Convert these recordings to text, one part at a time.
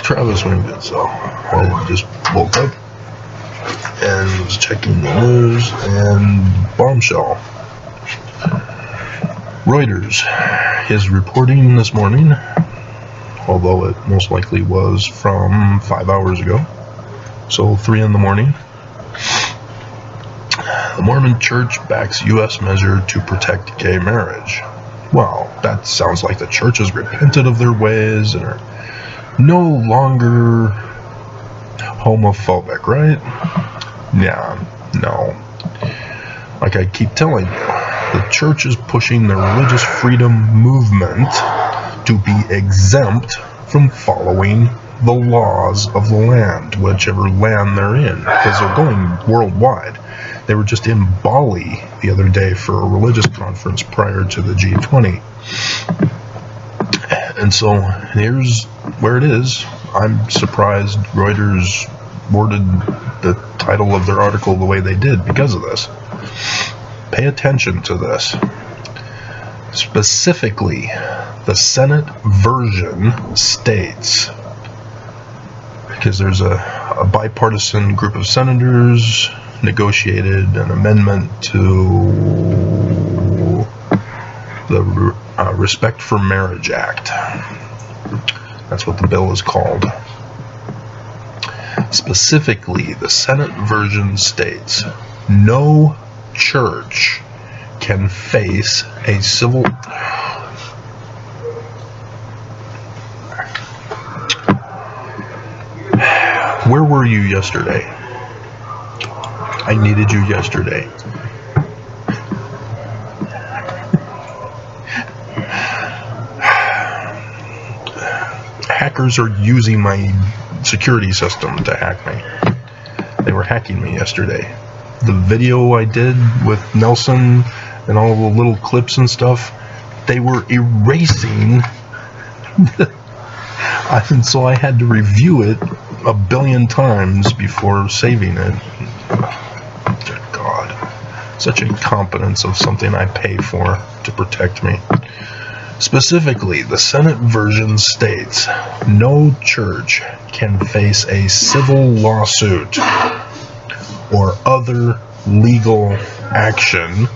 Travis Wingate. So I just woke up and was checking the news, and bombshell. Reuters is reporting this morning, although it most likely was from 5 hours ago, so 3 in the morning. The Mormon Church backs U.S. measure to protect gay marriage. Well, that sounds like the church has repented of their ways and are no longer homophobic, right? Yeah, no. Like I keep telling you, the church is pushing the religious freedom movement to be exempt from following the laws of the land, whichever land they're in, because they're going worldwide. They were just in Bali the other day for a religious conference prior to the G20. And so here's where it is. I'm surprised Reuters worded the title of their article the way they did because of this. Pay attention to this. Specifically, the Senate version states, because there's a bipartisan group of senators negotiated an amendment to the Respect for Marriage Act. That's what the bill is called. Specifically, the Senate version states, no church can face a civil... Where were you yesterday? I needed you yesterday. Hackers are using my security system to hack me. They were hacking me yesterday. The video I did with Nelson and all the little clips and stuff, they were erasing and so I had to review it a billion times before saving it. Dear God, such incompetence of something I pay for to protect me. Specifically, the Senate version states, no church can face a civil lawsuit or other legal action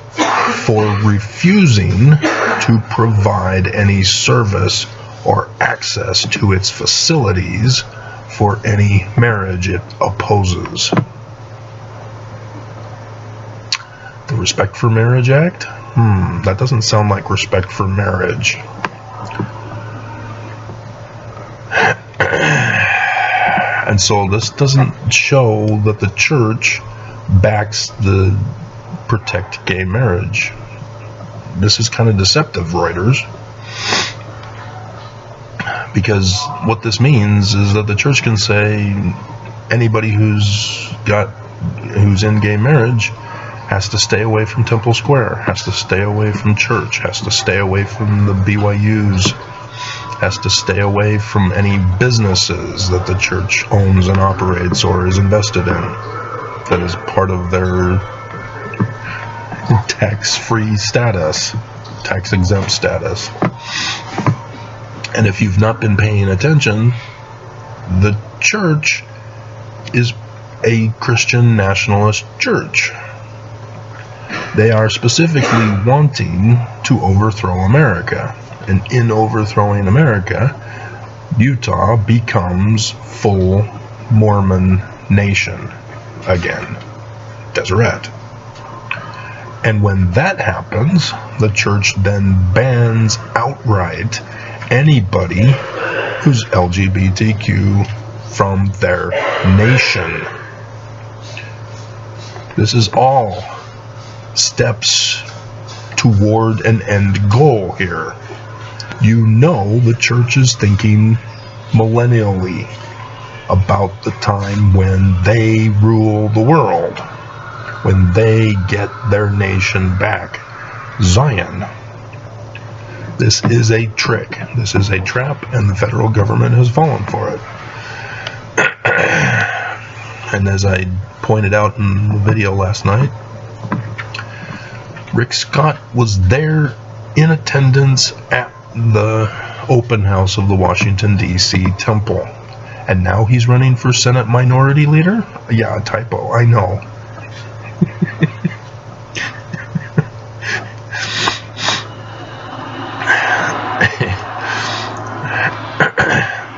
for refusing to provide any service or access to its facilities for any marriage it opposes. The Respect for Marriage Act? That doesn't sound like respect for marriage. And so this doesn't show that the church backs the protect gay marriage. This is kind of deceptive, Reuters. Because what this means is that the church can say anybody who's in gay marriage has to stay away from Temple Square, has to stay away from church, has to stay away from the BYUs, has to stay away from any businesses that the church owns and operates or is invested in that is part of their tax-free status, tax-exempt status. And if you've not been paying attention, the church is a Christian nationalist church. They are specifically wanting to overthrow America. And in overthrowing America, Utah becomes full Mormon nation again. Deseret. And when that happens, the church then bans outright anybody who's LGBTQ from their nation. This is all steps toward an end goal here. You know the church is thinking millennially about the time when they rule the world, when they get their nation back, Zion. This is a trick. This is a trap, and the federal government has fallen for it. And as I pointed out in the video last night, Rick Scott was there in attendance at the open house of the Washington, D.C. temple. And now he's running for Senate Minority Leader? Yeah, typo, I know.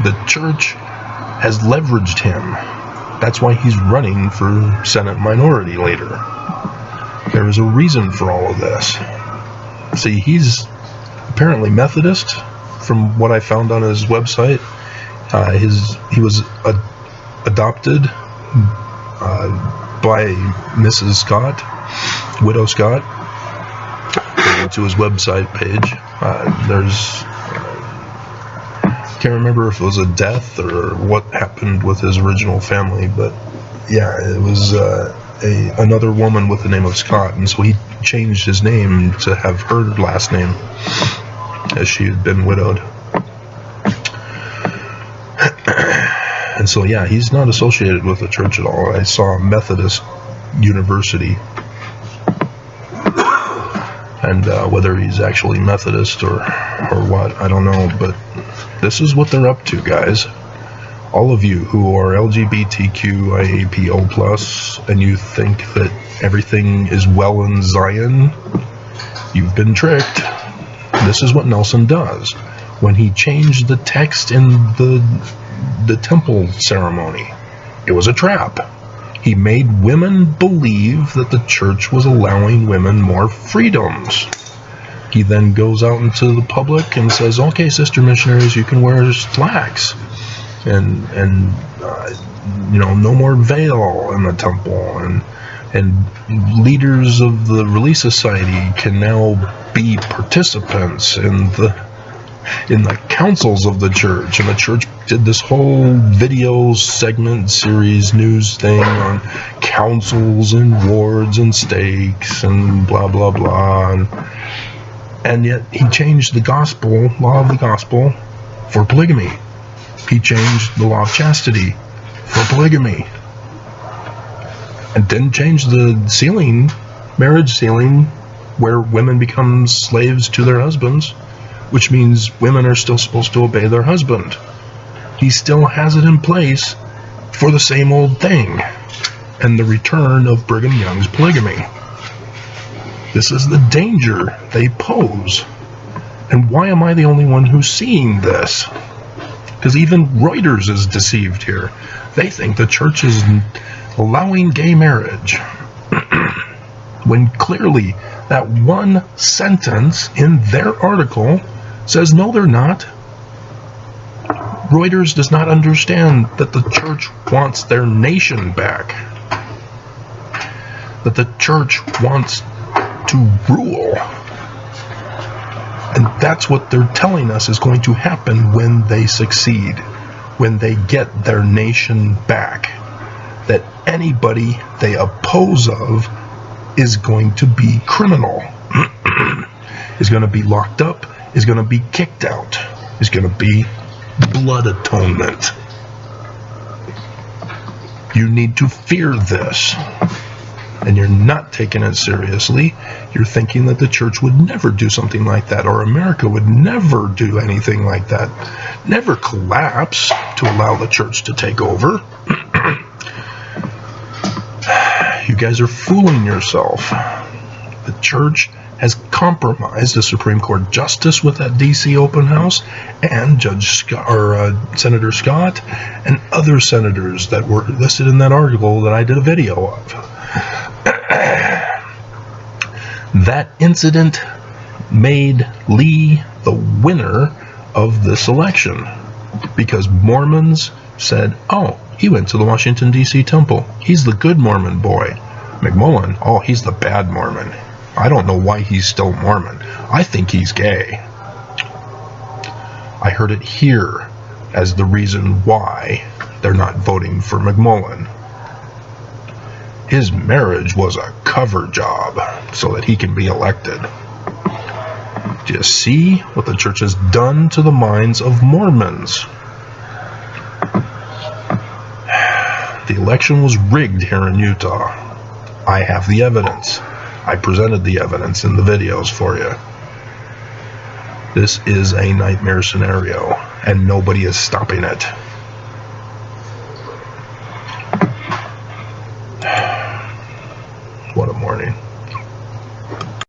The church has leveraged him. That's why he's running for Senate Minority Leader. There is a reason for all of this. See, he's apparently Methodist, from what I found on his website. He was adopted by Mrs. Scott, Widow Scott. Going to his website page, can't remember if it was a death or what happened with his original family, but yeah, it was another woman with the name of Scott, and so he changed his name to have her last name, as she had been widowed. And so yeah, he's not associated with the church at all. I saw Methodist University, and whether he's actually Methodist or what, I don't know, but this is what they're up to, guys. All of you who are LGBTQIAPO+, and you think that everything is well in Zion, you've been tricked. This is what Nelson does. When he changed the text in the temple ceremony, it was a trap. He made women believe that the church was allowing women more freedoms. He then goes out into the public and says, okay, sister missionaries, you can wear slacks. And no more veil in the temple. And leaders of the Relief Society can now be participants in the councils of the church. And the church did this whole video segment series news thing on councils and wards and stakes and blah, blah, blah. And yet he changed the gospel, law of the gospel, for polygamy. He changed the law of chastity for polygamy. And didn't change the marriage sealing, where women become slaves to their husbands, which means women are still supposed to obey their husband. He still has it in place for the same old thing, and the return of Brigham Young's polygamy. This is the danger they pose. And why am I the only one who's seeing this? Because even Reuters is deceived here. They think the church is allowing gay marriage, when clearly that one sentence in their article says no, they're not. Reuters does not understand that the church wants their nation back, that the church wants to rule. And that's what they're telling us is going to happen when they succeed, when they get their nation back. That anybody they oppose of is going to be criminal, is going to be locked up, is going to be kicked out, is going to be blood atonement. You need to fear this. And you're not taking it seriously. You're thinking that the church would never do something like that, or America would never do anything like that, never collapse to allow the church to take over. You guys are fooling yourself. The church has compromised a Supreme Court justice with that D.C. open house, and Senator Scott, and other senators that were listed in that article that I did a video of. That incident made Lee the winner of this election, because Mormons said, oh, he went to the Washington, D.C. temple. He's the good Mormon boy. McMullen, oh, he's the bad Mormon. I don't know why he's still Mormon. I think he's gay. I heard it here as the reason why they're not voting for McMullen. His marriage was a cover job so that he can be elected. Do you see what the church has done to the minds of Mormons? The election was rigged here in Utah. I have the evidence. I presented the evidence in the videos for you. This is a nightmare scenario, and nobody is stopping it.